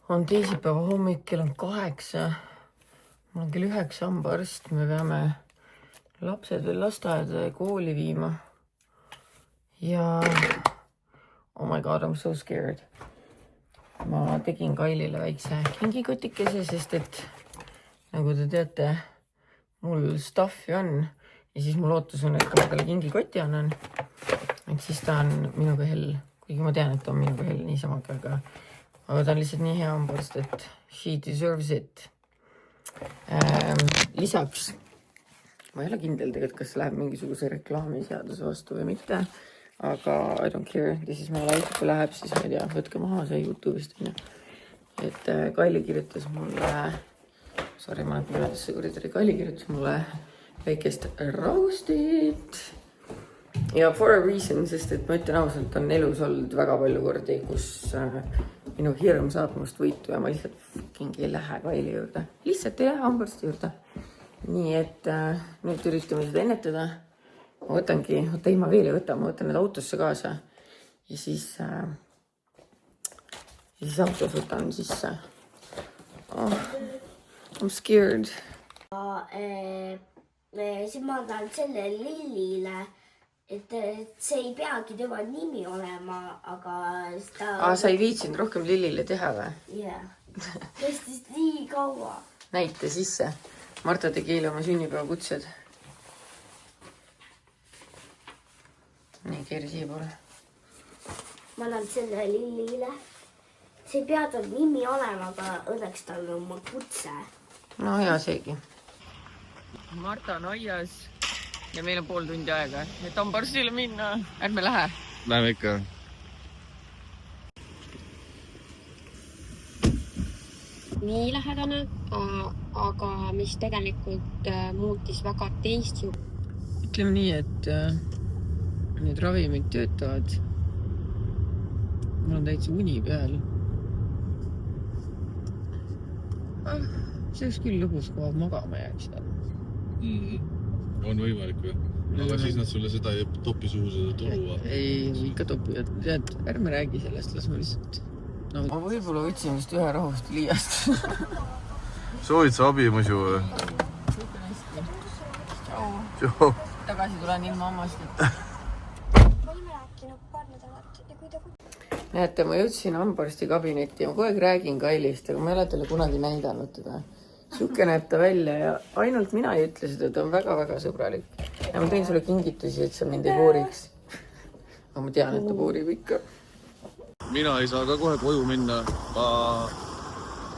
On teisipäeva hommik, kell on 8. Mul on kell 9 hambaarst. Me peame lapsed veel lasteaeda ja kooli viima. Ja oh my god, I'm so scared. Ma tegin Kailile väikse kingikotikese, sest et nagu te teate, mul stuffi on. Ja siis mul ootus on, et kui ma talle kingikoti annan, et siis ta on minuga hell. Kuigi ma tean, et ta on minuga hell niisamaga, aga ta on lihtsalt nii hea hambaarst, et she deserves it. Lisaks, ma ei ole kindel tegelikult, kas läheb mingisuguse reklaamiseaduse vastu või mitte, aga I don't care, this is my life, kui läheb, siis ma ei tea, võtke maha see YouTube'ist. Et Kaili kirjutas mulle, sorry, ma olen pidadesse koridori, Kaili kirjutas mulle väikest roastit. Ja for a reason, sest et ma ütlen ausalt, on elus olnud väga palju kordi, kus minu hirm saab must võitu ja ma lihtsalt fucking ei lähe Kaili juurde. Lihtsalt ei lähe hambaarsti juurde. Nii et nüüd üritame seda ennetada. Ma võtangi, ma veel ei võta, ma võtan need autosse kaasa. Ja siis autos võtan sisse. Oh, I'm scared. Siis ma tahan selle Lillile, et see ei peagi tema nimi olema, aga seda... Sa ei viitsinud rohkem Lillile teha või? Jah, kestis nii kaua. Näite sisse. Marta tegi eile oma sünnipäeva kutsed. Nii, keeri siia poole. Ma annan selle Lillile. See ei pea tal nimi olema, aga õnneks tal on oma kutse. No hea seegi. Marta on aias ja meil on pool tundi aega, et hambaarstile minna. Ärme lähe. Läheme ikka. Nii lähedane, aga mis tegelikult muutis väga teist ju. Ütleme nii, et need ravimid töötavad. Mul on täitsa uni peal. See oleks küll lõbus, kui magama jääks seal. On võimalik või? Aga siis nad sulle seda ei topi suhu seda toru. Ei, ikka topivad. Tead, ärme räägi sellest, las ma lihtsalt... No, ma võib-olla võtsin vist ühe rahust liiast. Soovid sa abi muidu või? Tšau. Tagasi tulen ilma ammast. Näete, ma jõudsin hambaarsti kabinetti ja ma kogu aeg räägin Kailist, aga ma ei ole talle kunagi näidanud teda. Suke näeb ta välja ja ainult mina ei ütle seda, ta on väga-väga sõbralik. Ja ma tein sulle kingitusi, et sa mind ei kooriks. Aga ma tean, et ta koorib ikka. Mina ei saa ka kohe koju minna. Ma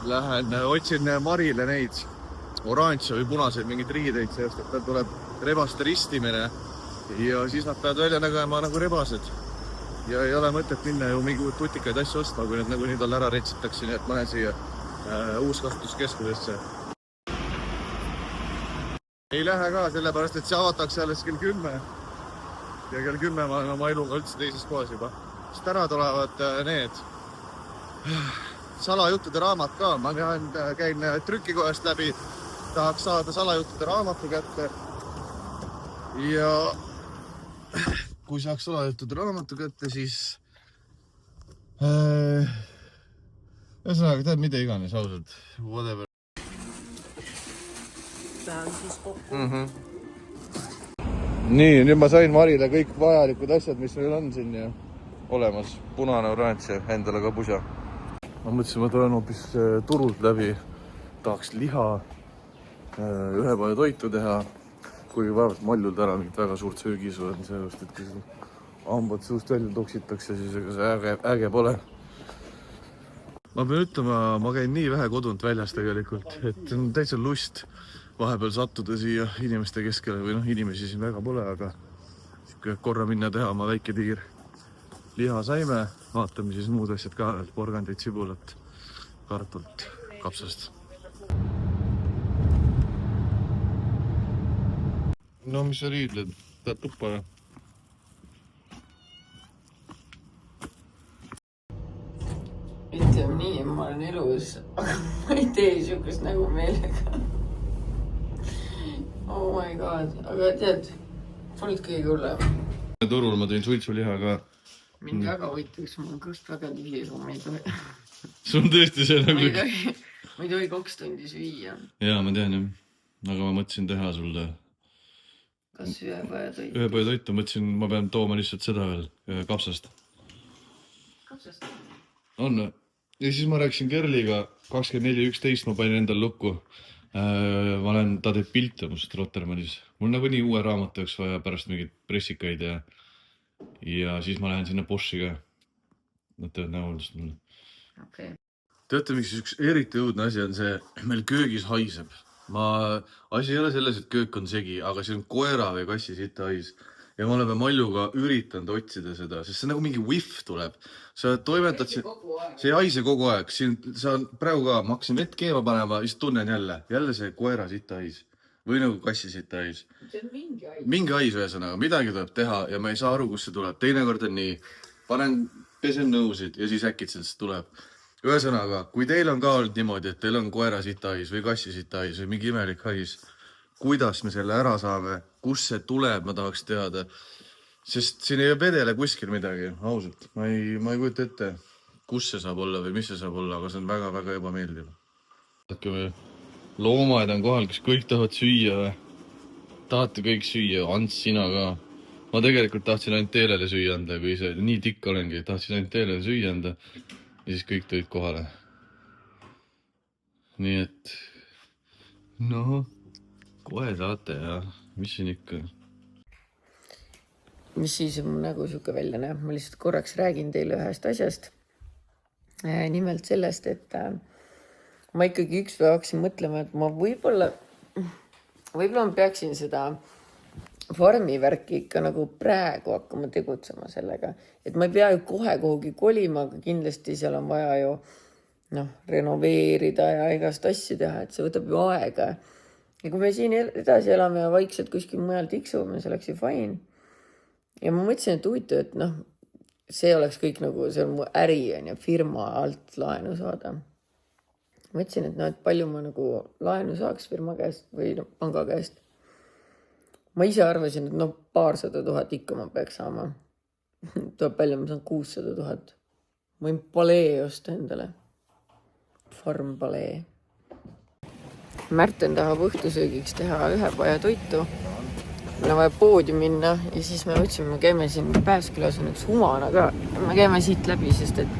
lähen, otsin Marile neid oranže või punaseid mingid riideid, sest et tal tuleb rebaste ristimine ja siis nad peavad välja nägema nagu rebased. Ja ei ole mõtet minna ju mingi tutikaid asju ostma, kui need nagu nii talle ära retsitakse, nii et ma lähen siia uuskasutuskeskusesse. Ei lähe ka, sellepärast, et see avatakse alles kell 10. Ja kell 10 ma olen oma eluga üldse teises kohas juba. Sest ära tulevad need salajuttude raamat ka. Ma käin trükikohast läbi, tahaks saada salajuttude raamatu kätte. Ja kui saaks salajuttude raamatu kätte, siis ühesõnaga, tead mida iganes, ausalt. Whatever. Lähen siis kokku. Nii, nüüd ma sain Marile kõik vajalikud asjad, mis meil on siin ja olemas. Punane oranž ja endale ka pusa. Ma mõtlesin, ma tulen hoopis turult läbi. Tahaks liha, ühepäeva toitu teha. Kuigi vaevalt maljult ära mingit väga suurt söögisu on sellest, et kui hambad suust välja toksitakse, siis ega see äge pole. Ma pean ütlema, ma käin nii vähe kodunt väljas tegelikult, et on täitsa lust vahepeal sattuda siia inimeste keskele või inimesi siin väga pole, aga korra minna teha oma väike tiir. Liha saime, vaatame siis muud asjad ka, porgandit, sibulat, kartult, kapsast. No mis sa riidled? Tahad tuppa või? Ütleme nii, ma olen elus, aga ma ei tee niisugust nägu meelega. Oh my god, aga tead, olid kõige hullem. Turul ma tõin suitsuliha ka. Mind väga hoitaks, mul on kõst väga tihis, ma ei tohi. sul on tõesti see ma nagu... ei tohi 2 tundi süüa. Jaa, ma tean jah. Aga ma mõtlesin teha sulle Kas ööpäevatoitu? ööpäevatoitu, mõtlesin, ma pean tooma lihtsalt seda veel kapsast. Kapsast? On. Ja siis ma rääkisin Kerliga 24.11 ma panin endal lukku. Ta teeb pilte must Rotermannis. Mul nagunii uue raamatu jaoks vaja pärast mingid pressikaid ja siis ma lähen sinna Boschi ka. Nad teevad näoldust mulle. Okay. Teate, miks üks eriti õudne asi on see, meil köögis haiseb. Asi ei ole selles, et köök on segi, aga see on koera või kassi sita hais. Ja ma oleme Maljuga üritanud otsida seda, sest see nagu mingi whiff tuleb. Sa toimetad see ei haise kogu aeg. Sa praegu ka, ma hakkasin vett keema panema, siis tunnen jälle see koera sita hais. Või nagu kassi sita hais. See on mingi hais. Mingi hais ühesõnaga, midagi tuleb teha ja ma ei saa aru, kust see tuleb. Teine kord on nii, pesen nõusid ja siis äkitselt see tuleb. Ühesõnaga, kui teil on ka olnud niimoodi, et teil on koera sita hais või kassi sita hais või mingi imelik hais, kuidas me selle ära saame, kus see tuleb, ma tahaks teada. Sest siin ei vedele kuskil midagi, ausalt. Ma ei kujuta ette, kus see saab olla või mis see saab olla, aga see on väga-väga ebameeldiv. Loomad on kohal, kas kõik tahavad süüa või? Tahate kõik süüa, Ants, sina ka. Ma tegelikult tahtsin ainult Teelele süüa anda, kui see nii tikk olengi, tahtsin ainult Teelele süüa anda ja siis kõik tõid kohale. Nii et, kohe saate ja mis siin ikka. Mis siis mu nägu siuke välja näeb? Ma lihtsalt korraks räägin teile ühest asjast. Nimelt sellest, et ma ikkagi ükspäev hakkasin mõtlema, et ma võib-olla ma peaksin seda farmi värki ikka nagu praegu hakkama tegutsema sellega. Et ma ei pea ju kohe kuhugi kolima, aga kindlasti seal on vaja ju renoveerida ja igast asju teha, et see võtab ju aega. Ja kui me siin edasi elame ja vaikselt kuskil mujal tiksume, see oleks ju fine. Ja ma mõtlesin, et huvitav, et see oleks kõik nagu, see on mu äri ja firma alt laenu saada. Mõtlesin, et palju ma nagu laenu saaks firma käest või panga käest. Ma ise arvasin, et 200 000 ikka ma peaks saama. Tuleb välja, ma saan 600 000. Ma võin palee osta endale. Farm palee. Märten tahab õhtusöögiks teha ööpäevatoitu. Meil on vaja poodi minna ja siis me mõtlesime, me käime siin Pääskülas on üks Humana ka. Me käime siit läbi, sest et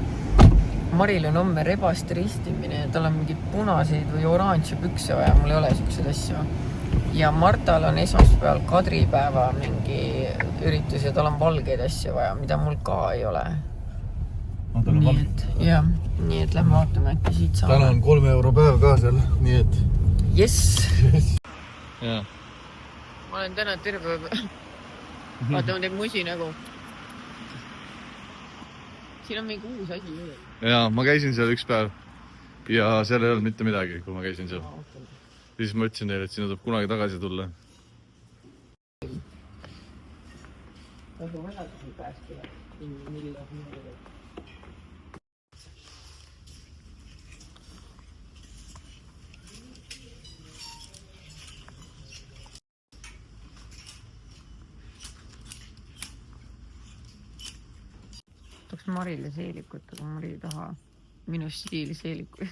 Maril on homme rebaste ristimine ja tal on mingid punaseid või oranži pükse vaja. Mul ei ole siukseid asju. Ja Martal on esmaspäeval Kadripäeva mingi üritus ja tal on valgeid asju vaja, mida mul ka ei ole. Nii et lähme vaatame, äkki siit saame. Täna on 3 euro päev ka seal, nii et... Yes! Jaa. Ma olen täna terve... Vaata, ma teeb musi nagu. Siin on mingi uus asi. Jaa, ma käisin seal üks päev ja seal ei olnud mitte midagi, kui ma käisin seal. Siis ma ütlesin teile, et sinna tuleb kunagi tagasi tulla. Tahaks Marile seelikut, aga Mari ei taha minu stiili seelikuid.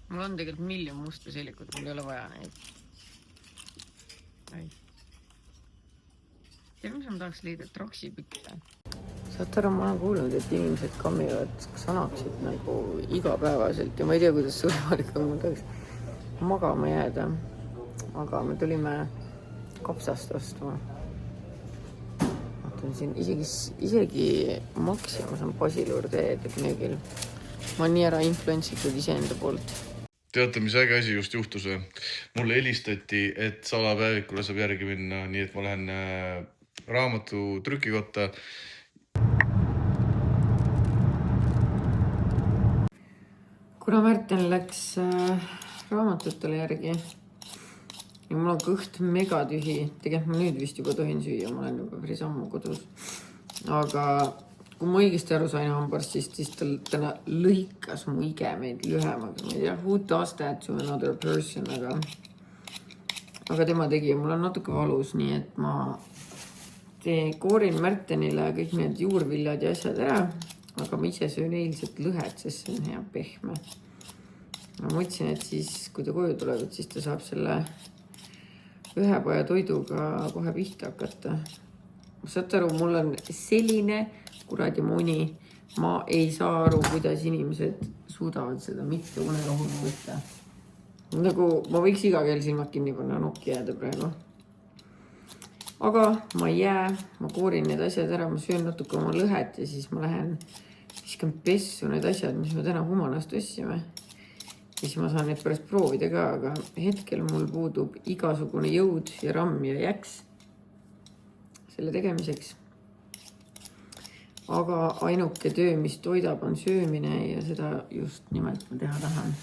Mul on tegelikult miljon musta seelikut, mul ei ole vaja neid. Ja mis ma tahaks leida troksipükse? Saate aru, ma olen kuulnud, et inimesed kammivad sanaksid nagu igapäevaselt ja ma ei tea, kuidas sõlmalik on, ma tahaks magama jääda. Aga me tulime kapsast ostma. Vaatan siin isegi Maximas on Basilurteed müügil. Ma olen nii ära influentsitud iseenda poolt. Teate, mis äge asi just juhtus või? Mulle helistati, et salapäevikule saab järgi minna, nii et ma lähen raamatu trükikotta. Kuna Märten läks raamatutele järgi ja mul on kõht megatühi, tegelikult ma nüüd vist juba tohin süüa, ma olen juba päris ammu kodus. Aga kui ma õigesti aru sain hambarstist, siis täna lõikas mu igemeid lühemaks. Ma ei tea, who does that to another person, aga tema tegi ja mul on natuke valus, nii et ma koorin Märtenile kõik need juurviljad ja asjad ära, aga ma ise söön eilset lõhet, sest see on hea pehme. Ma mõtlesin, et siis, kui ta koju tulevad, siis ta saab selle ühe poja toiduga kohe pihta hakata. Saate aru, mul on selline kuradi muni. Ma ei saa aru, kuidas inimesed suudavad seda mitte unerohut võtta. Nagu ma võiks iga kell silmad kinni panna, nokki jääda praegu. Aga ma ei jää, ma koorin need asjad ära, ma söön natuke oma lõhet ja siis ma lähen viskan pessu need asjad, mis me täna Humanast tõstsime. Ja siis ma saan need pärast proovida ka, aga hetkel mul puudub igasugune jõud ja ramm ja jäks selle tegemiseks. Aga ainuke töö, mis toidab, on söömine ja seda just nimelt ma teha tahan.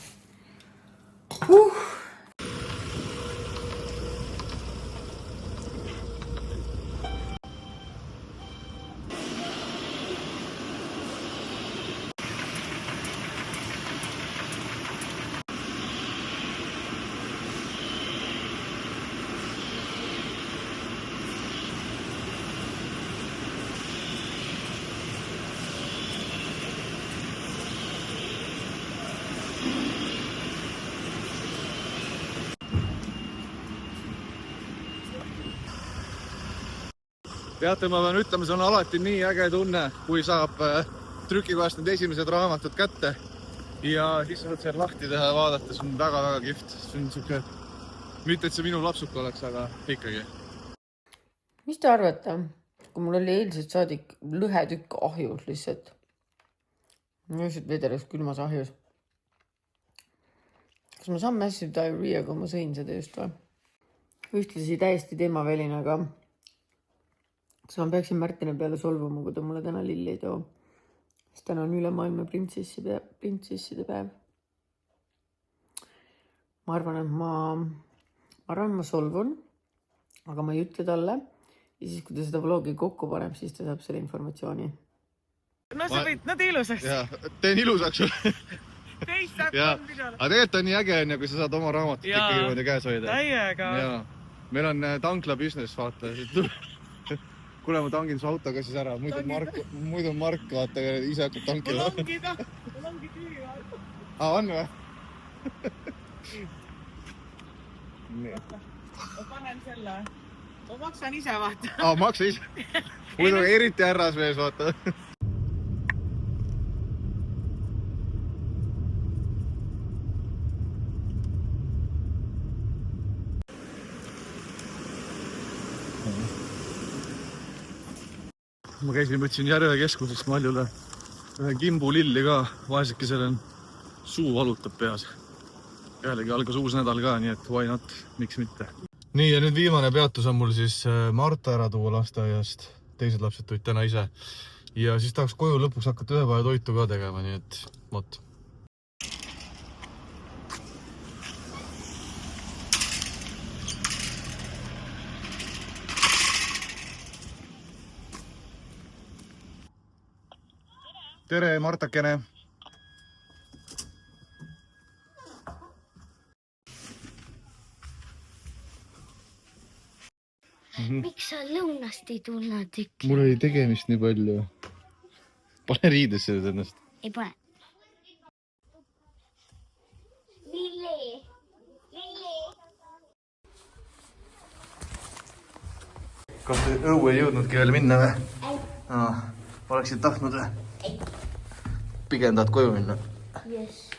Teate, ma pean ütlema, see on alati nii äge tunne, kui saab trükikojast need esimesed raamatud kätte ja siis saad seal lahti teha ja vaadata, see on väga-väga kihvt. See on siuke, mitte et see minu lapsuke oleks, aga ikkagi. Mis te arvate, kui mul oli eilsest saadik lõhetükk ahjus lihtsalt? Lihtsalt vedeleks külmas ahjus. Kas ma saan massive diarrhea, kui ma sõin seda just või? Ühtlasi täiesti teemaväline, aga kas ma peaksin Märtine peale solvuma, kui ta mulle täna lilli ei too? Sest täna on üle maailma printsesside päev. Ma arvan, et ma solvun, aga ma ei ütle talle. Ja siis, kui ta seda vlogi kokku paneb, siis ta saab selle informatsiooni. No sa võid, no tee ilusaks. Ja, teen ilusaks. Teist saab aga tegelikult on nii äge, kui sa saad oma raamatut ikkagi niimoodi käes hoida. Täiega. Meil on tankla business, vaata. Kuule, ma tangin su autoga siis ära. Muidu Mark, vaata, ise hakkab tankima. Mul ongi tüü, vaata. On või? Ma panen selle. Ma maksan ise, vaata. Maksa ise? Muidu eriti härras mees, vaata. Ma käisin, võtsin Järve keskusest Maljule ühe kimbu lilli ka, vaesekesel on suu valutab peas. Pealegi algas uus nädal ka, nii et why not, miks mitte. Nii ja nüüd viimane peatus on mul siis Marta ära tuua lasteaiast, teised lapsed tulid täna ise. Ja siis tahaks koju lõpuks hakata ühe päeva toitu ka tegema, nii et mot. Tere, Martakene! Miks sa lõunast ei tulnud üks? Mul oli tegemist nii palju. Pane riidesse ennast. Ei pane. Lilli! Kas te õue ei jõudnudki veel minna või? Ei. Oleksid tahtnud või? Ei. Pigem tahad koju minna? Yes.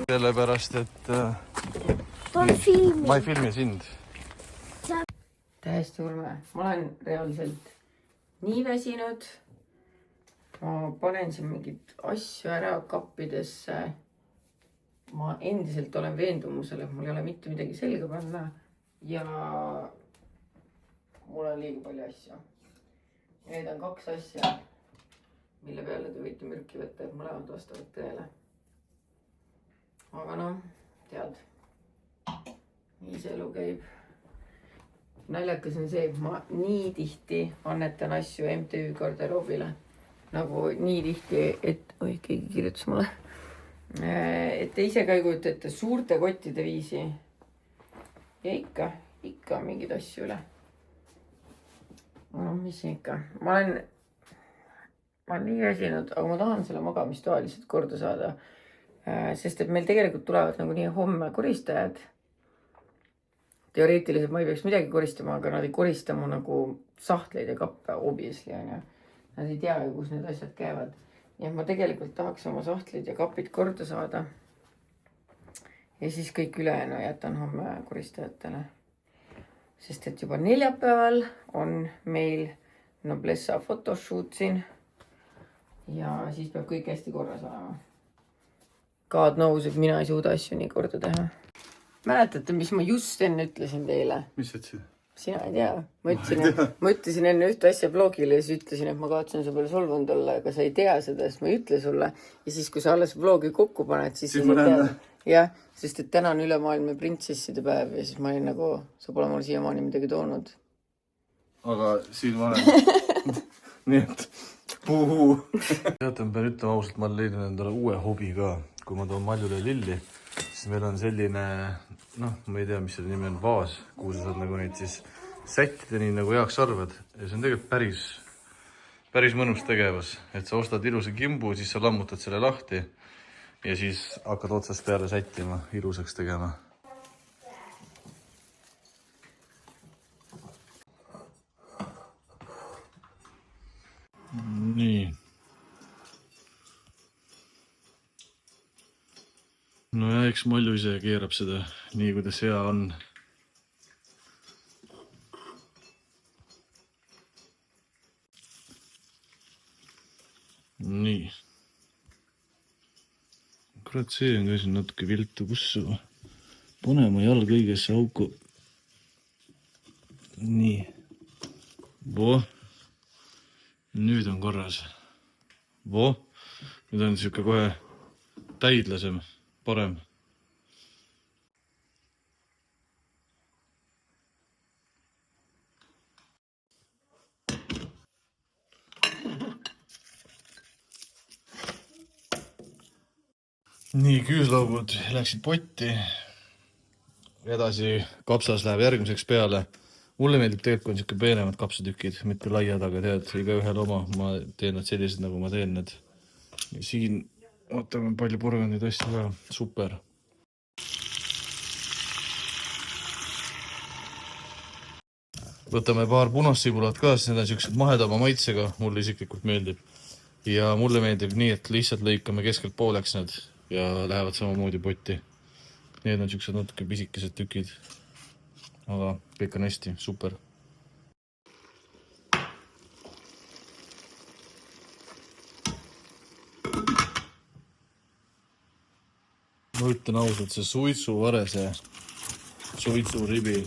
Sellepärast, et ma ei filmi sind. Täiesti ulme. Ma olen reaalselt nii väsinud. Ma panen siin mingid asju ära kappidesse. Ma endiselt olen veendumusel, et mul ei ole mitte midagi selga panna. Ja mul on liiga palju asju. Ja need on 2 asja, mille peale te võite mürki võtta, et mõlemad vastavad tõele. Aga noh, tead, nii see elu käib. Naljakas on see, et ma nii tihti annetan asju MTÜ garderoobile. nagu nii tihti, et oi, keegi kirjutas mulle, et te ise ka ei kujuta ette suurte kottide viisi. Ja ikka on mingeid asju üle. No, mis ikka. Ma olen nii väsinud, aga ma tahan selle magamistoa lihtsalt korda saada. Sest et meil tegelikult tulevad nagu nii homme koristajad. Teoreetiliselt ma ei peaks midagi koristama, aga nad ei korista mu nagu sahtleid ja kappe, obviously, on ju. Nad ei tea ju, kus need asjad käivad. Nii et ma tegelikult tahaks oma sahtlid ja kapid korda saada. Ja siis kõik ülejäänu jätan homme koristajatele. Sest et juba neljapäeval on meil Noblessa photoshoot siin. Ja siis peab kõik hästi korras olema. God knows, et mina ei suuda asju nii korda teha. Mäletate, mis ma just enne ütlesin teile? Mis ütlesid? Sina ei tea. Ma ütlesin enne ühte asja vlogile ja siis ütlesin, et ma kavatsen su peale solvunud olla, aga sa ei tea seda, sest ma ei ütle sulle. Ja siis, kui sa alles vlogi kokku paned, siis ma näen. Jah, sest et täna on ülemaailmne printsesside päev ja siis ma olin nagu, sa pole mulle siiamaani midagi toonud. Aga siin ma olen. Nii et puhuu. Teate, ma pean ütlema ausalt, ma leidin endale uue hobi ka. Kui ma toon Maljule lilli, siis meil on selline, ma ei tea, mis selle nimi on, vaas, kuhu sa saad nagu neid siis sättida nii nagu heaks arvad. Ja see on tegelikult päris mõnus tegevus. Et sa ostad ilusa kimbu, siis sa lammutad selle lahti ja siis hakkad otsast peale sättima, ilusaks tegema. Nii. No ja eks Malju ise keerab seda nii, kuidas hea on. Nii. Kurat, see on ka siin natuke viltu, kus pane mu jalg õigesse auku. Nii. Voh. Nüüd on korras. Voh. Nüüd on siuke kohe täidlasem, parem. Nii, küüslaugud läksid potti. Edasi kapsas läheb järgmiseks peale. Mulle meeldib tegelikult, kui on siuke peenemad kapsatükid, mitte laiad, aga tead, iga ühel oma. Ma teen nad sellised, nagu ma teen need. Ja siin ootame palju porgandid asju ka. Super. Võtame paar punassibulat ka, sest need on siuksed mahedama maitsega. Mulle isiklikult meeldib. Ja mulle meeldib nii, et lihtsalt lõikame keskelt pooleks need ja lähevad samamoodi potti. Need on siuksed natuke pisikesed tükid. Aga kõik on hästi, super. Ma ütlen ausalt, see suitsuvare, see suitsuribi.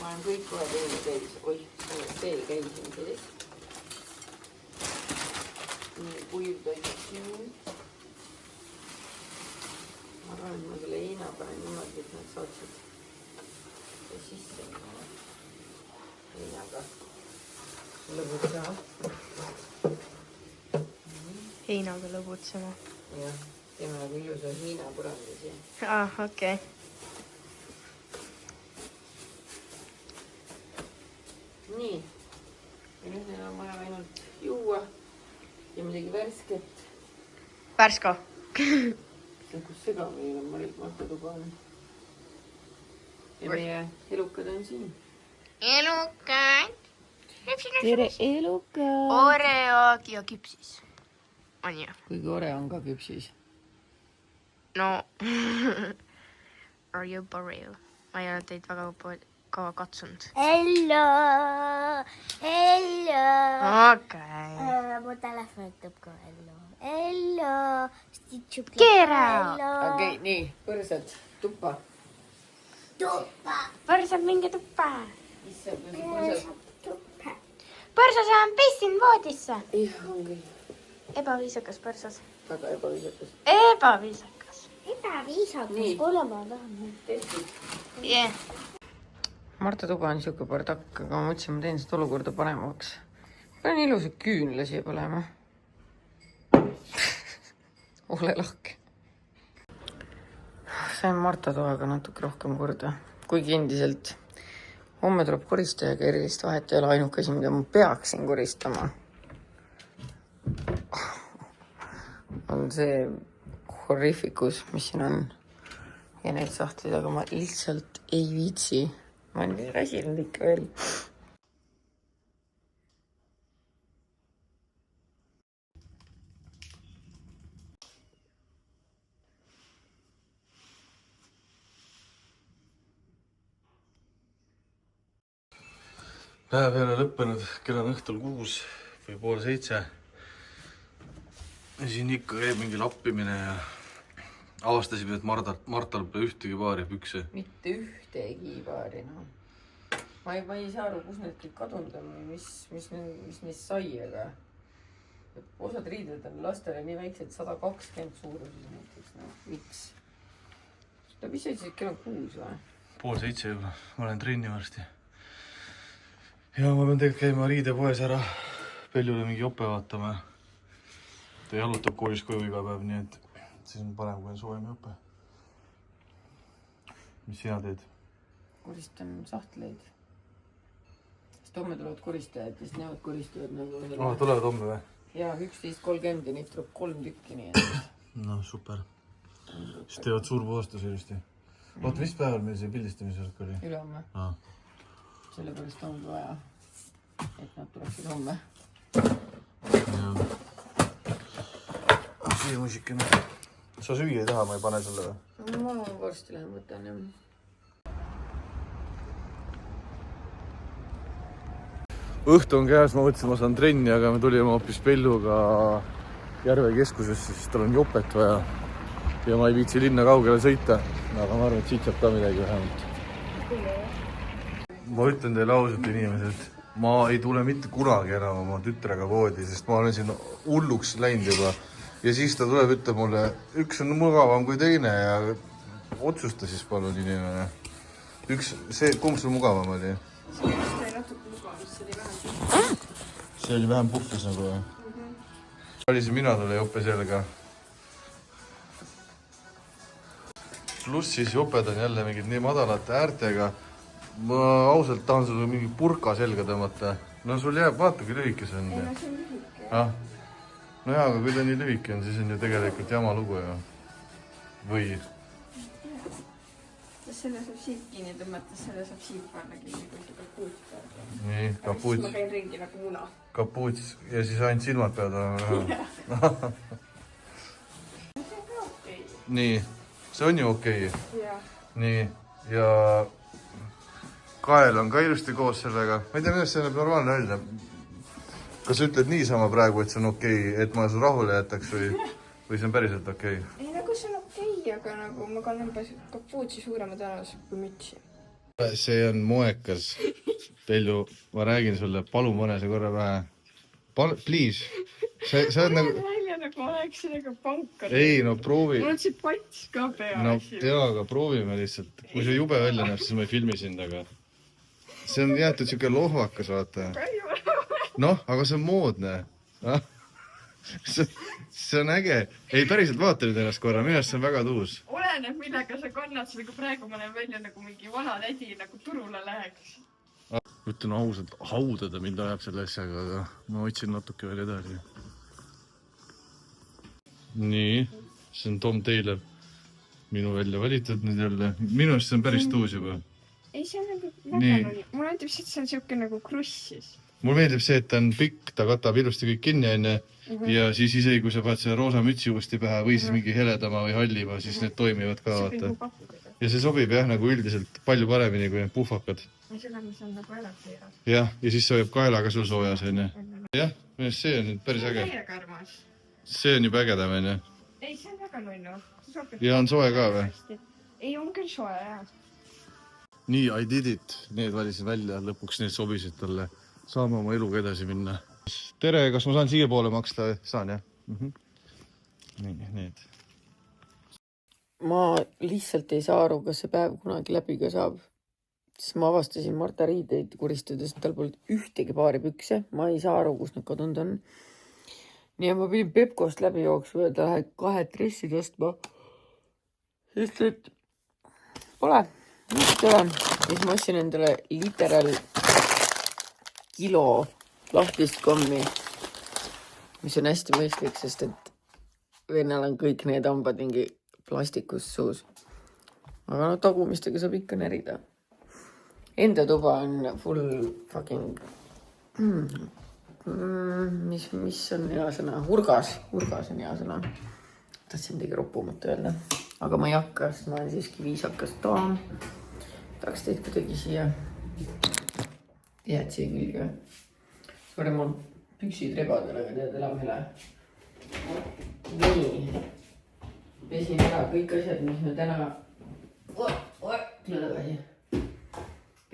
Ma olen kõik kohe teile käis. Oih, veel käisin sees. Nii, kuiv toit siin. Ma arvan, et ma selle heina panen niimoodi, et nad saaksid sisse minna. Heinaga. Lõbutsa. Heinaga lõbutsema. Jah, teeme nagu ilusa heina põranda siia. Okei. Nii. Ja nüüd neil on vaja ainult juua ja midagi värsket. Värsko. Kus segamini on Marta tuba on. Ja meie elukad on siin. Elukad. Tere elukad. Oreo ja küpsis. On ju? Kuigi Oreo on ka küpsis. No. Are you for real? Ma ei ole teid väga ka katsunud. Hello, hello. Okei. Mu telefon ütleb ka hello. Hello. Keera. okei, nii, põrsad, tuppa. Tuppa. Põrsad, minge tuppa. issand, põrsad. Tuppa. Põrsas on pissin voodisse. jah, on küll. Ebaviisakas põrsas. väga ebaviisakas. Ebaviisakas. Ebaviisakas, kuule ma tahan. Yeah. Marta tuba on siuke bardakk, aga ma mõtlesin, ma teen seda olukorda paremaks. panen ilusa küünla siia põlema. ole lahke. sain Marta toaga natuke rohkem korda, kuigi endiselt homme tuleb koristajaga erilist vahet ei ole, ainuke asi, mida ma peaksin koristama, on see horrifikus, mis siin on. ja need sahtlid, aga ma lihtsalt ei viitsi. ma olen nii räsinud ikka veel. Päev ei ole lõppenud, kell on õhtul 6 või pool 7. Ja siin ikka käib mingi lappimine ja avastasime, et Martal pole ühtegi paari pükse. Mitte ühtegi paari, no. Ma ei saa aru, kus need kõik kadunud on või mis neist sai, aga osad riided on lastele nii väiksed, 120 suuruses näiteks, no. Miks? Ta mis sa ütlesid, kell on 6 või? Pool 7 juba, ma olen trenni varsti. Ja ma pean tegelikult käima riidepoes ära Peljule mingi jope vaatama. Ta jalutab koolis koju iga päev, nii et siis on parem, kui on soojem jope. Mis sina teed? Koristan sahtleid. Sest homme tulevad koristajad ja siis nemad koristavad nagu... tulevad homme või? Jaa, 11.30 ja neid tuleb 3 tükki, nii et... No super. Siis teevad suur puhastus ilusti. Oot, mis päeval meil see pildistamise oli? Ülehomme. Sellepärast ongi vaja, et nad tuleksid homme. See muusikene. Sa süüa ei taha, ma ei pane sulle või? Ma varsti lähen võtan, jah. Õhtu on käes, ma mõtlesin, ma saan trenni, aga me tulime hoopis Pelluga Järve keskusesse, siis tal on jopet vaja. Ja ma ei viitsi linna kaugele sõita, aga ma arvan, et siit saab ka midagi vähemalt. Ma ütlen teile ausalt, inimesed, ma ei tule mitte kunagi enam oma tütrega poodi, sest ma olen siin hulluks läinud juba. Ja siis ta tuleb, ütleb mulle, üks on mugavam kui teine ja otsusta siis palun inimene. Kumb sul mugavam oli? See oli vähem puhkis nagu või? Valisin mina talle jope selga. Pluss siis joped on jälle mingid nii madalate äärtega. Ma ausalt tahan sulle mingi purka selga tõmmata. No sul jääb, vaata kui lühike see on. Ei, no see on lühike. No jaa, aga kui ta nii lühike on, siis on ju tegelikult jama lugu ju. Või? Selle saab siit kinni tõmmata, selle saab siit panna kinni, kui see kapuuts peab. Nii, kapuuts. Ma käin ringi nagu muna. Kapuuts ja siis ainult silmad peavad olema. Nii, see on ju okei. Nii, ja kael on ka ilusti koos sellega. Ma ei tea, millest see näeb normaalne välja. Kas sa ütled niisama praegu, et see on okei, et ma su rahule jätaks või see on päriselt okei? Ei, nagu see on okei, aga nagu ma kannan kapuutsi suurema tõenäoliselt kui mütsi. See on moekas. Pelju, ma räägin sulle, palun pane see korra pähe. Please. See on nagu... Välja nagu oleks nagu pankar. Ei, no proovi. Mul on see pats ka pea. No jaa, aga proovime lihtsalt. Kui see jube välja näeb, siis ma ei filmi sind, aga... See on jäetud siuke lohvakas, vaata. Noh, aga see on moodne. See on äge. Ei, päriselt vaata nüüd ennast korra. Minu arust see on väga tuus. Oleneb, millega sa kannad, sellega praegu ma näen välja nagu mingi vana tädi nagu turule läheks. Ütlen ausalt, haudada mind ajab selle asjaga, aga ma otsin natuke veel edasi. Nii, see on Tom Taylor. Minu välja valitud nüüd jälle. Minu arust see on päris tuus juba. Ei, see on nagu väga nui. Mulle meeldib see, et see on siuke nagu krussis. Mulle meeldib see, et ta on pikk, ta katab ilusti kõik kinni enne. Ja siis isegi, kui sa paned selle roosa mütsi uuesti pähe või siis mingi heledama või hallima, siis need toimivad ka, vaata. Ja see sobib jah nagu üldiselt palju paremini kui need puhvakad. Seda, mis on nagu elatiiras. jah, ja siis see hoiab kaelaga sul soojas, onju. jah, see on nüüd päris äge. Täiega armas. See on juba ägedam, onju. Ei, see on väga nunnu. Ja on soe ka või? Ei, on küll soe, jah. nii, I did it. Need valisin välja, lõpuks need sobisid talle. Saame oma eluga edasi minna. Tere, kas ma saan siia poole maksta? Saan, jah? Nii, need. Ma lihtsalt ei saa aru, kas see päev kunagi läbi ka saab. Siis ma avastasin Marta riideid kuristades, tal polnud ühtegi paari pükse. Ma ei saa aru, kus need kadunud on. Nii ja ma pidin Pepkost läbi jooksma ja ta läheb 2 dressi tõstma. Sest et pole. Mis ei ole. Ja siis ma ostsin endale literal kilo lahtist kommi, mis on hästi mõistlik, sest et vennal on kõik need hambad mingi plastikus suus. Aga no tagumistega saab ikka närida. Enda tuba on full fucking... mis on hea sõna? Hurgas on hea sõna. Tahtsin midagi roppumat öelda. Aga ma ei hakka, sest ma olen siiski viisakas daam. Tahaks teid kuidagi siia jääd siia külge. Sorry, mul püksid rebadele, aga tead enam ei lähe. Nii. Pesin ära kõik asjad, mis me täna...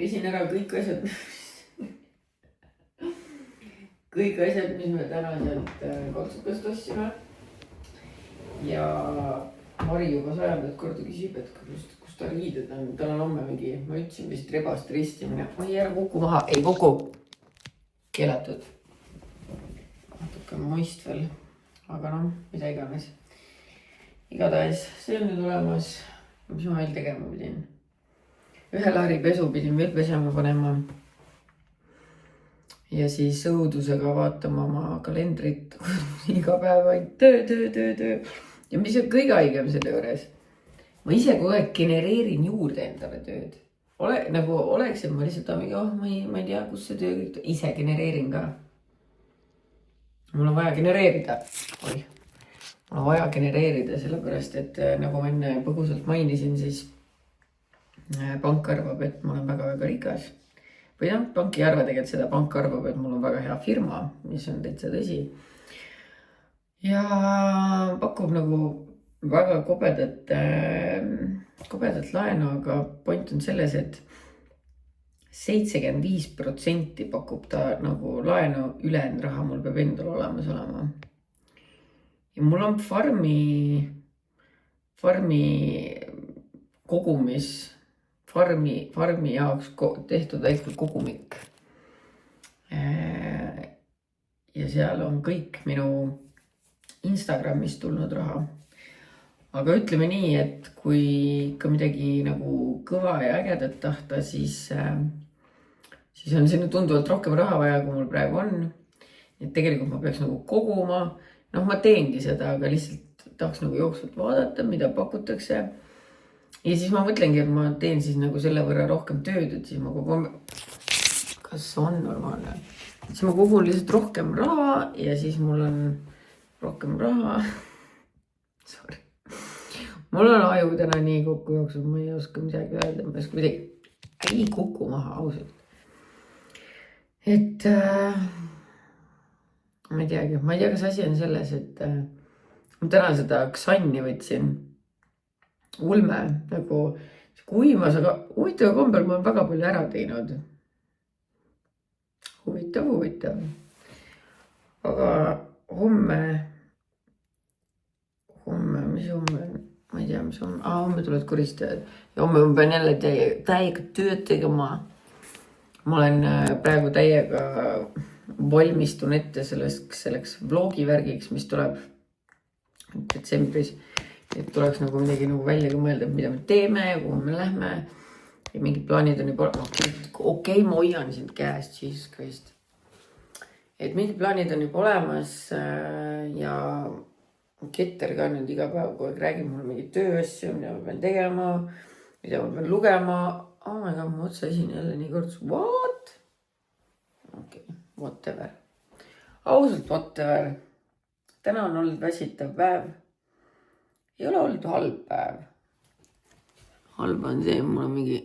Pesin ära kõik asjad, mis me täna sealt katsukast ostsime. Ja Mari juba 100. korda küsib, et kus ta riided on. Tal on homme mingi, ma ütlesin vist rebast ristimine. Oi, ära kuku maha. Ei kuku. Keelatud. Natuke moist veel. Aga noh, mida iganes. Igatahes, see on nüüd olemas. Mis ma veel tegema pidin? Ühe lahri pesu pidin veel pesema panema. Ja siis õudusega vaatama oma kalendrit. Iga päev vaid töö. Ja mis on kõige haigem selle juures? Ma ise kogu aeg genereerin juurde endale tööd. Oleks, et ma lihtsalt ma ei tea, kus see töö kõik... Ise genereerin ka. Mul on vaja genereerida. Mul on vaja genereerida, sellepärast, et nagu ma enne põgusalt mainisin, siis pank arvab, et ma olen väga-väga rikas. Või jah, pank ei arva tegelikult seda, pank arvab, et mul on väga hea firma, mis on täitsa tõsi. Ja pakub nagu väga kobedat laenu, aga point on selles, et 75% pakub ta nagu laenu, ülejäänud raha mul peab endal olemas olema. Ja mul on farmi kogumis, farmi jaoks tehtud väike kogumik. Ja seal on kõik minu Instagramist tulnud raha. Aga ütleme nii, et kui ikka midagi nagu kõva ja ägedat tahta, siis on sinna tunduvalt rohkem raha vaja, kui mul praegu on. Et tegelikult ma peaks nagu koguma. Noh, ma teengi seda, aga lihtsalt tahaks nagu jooksvalt vaadata, mida pakutakse. Ja siis ma mõtlengi, et ma teen siis nagu selle võrra rohkem tööd, et siis ma kogun... Kas on normaalne? Siis ma kogun lihtsalt rohkem raha ja siis mul on rohkem raha. Sorry. Mul on aju täna nii kokku jooksnud, ma ei oska midagi öelda, ma oska midagi ei kuku maha, ausalt. Et... Ma ei tea, kas asi on selles, et ma täna seda ksanni võtsin. Ulme, nagu kuimas, aga huvitav kombel ma olen väga palju ära teinud. Huvitav. Aga homme, mis homme on? Ma ei tea, mis homme. Homme tulevad koristajad. Ja homme ma pean jälle täiega tööd tegema. Ma olen praegu täiega... valmistun ette selleks vlogivärgiks, mis tuleb detsembris. Et tuleks nagu midagi nagu välja mõelda, mida me teeme ja kuhu me lähme. Ja mingid plaanid on juba... Okei, ma hoian sind käest, Jesus Christ. Et mingid plaanid on juba olemas ja Ketter ka nüüd iga päev, kui räägib mul mingi tööasju, mida ma pean tegema, mida ma pean lugema. Oh my god, ma otsasin jälle nii kord. What? Okei. Whatever. Ausalt whatever. Täna on olnud väsitav päev. Ei ole olnud halb päev. Halb on see, mul on mingi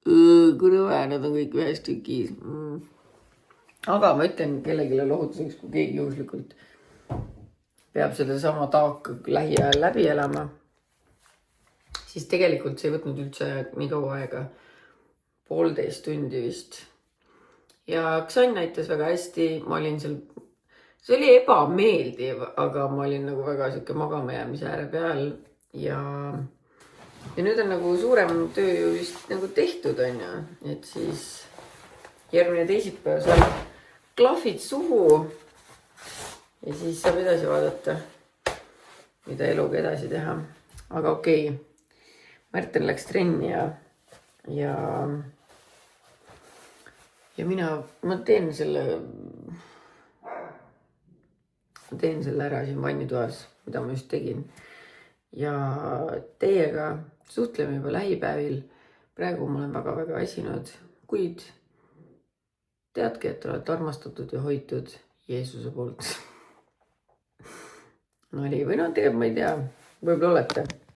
kui rõve, nad on kõik ühes tükis. Aga ma ütlen kellelegi lohutuseks, kui keegi juhuslikult peab sedasama taaka lähiajal läbi elama, siis tegelikult see ei võtnud üldse nii kaua aega. 1,5 tundi vist. Ja Ksan näitas väga hästi, ma olin seal, see oli ebameeldiv, aga ma olin nagu väga siuke magamajäämise ääre peal ja nüüd on nagu suurem töö ju vist nagu tehtud, on ju. Et siis järgmine teisipäev saab klahvid suhu ja siis saab edasi vaadata, mida eluga edasi teha. Aga okei. Märten läks trenni ja ma teen selle ära siin vannitoas, mida ma just tegin. Ja teiega suhtleme juba lähipäevil. Praegu ma olen väga-väga väsinud, kuid teadke, et olete armastatud ja hoitud Jeesuse poolt. Nali või no tegelikult ma ei tea, võib-olla olete.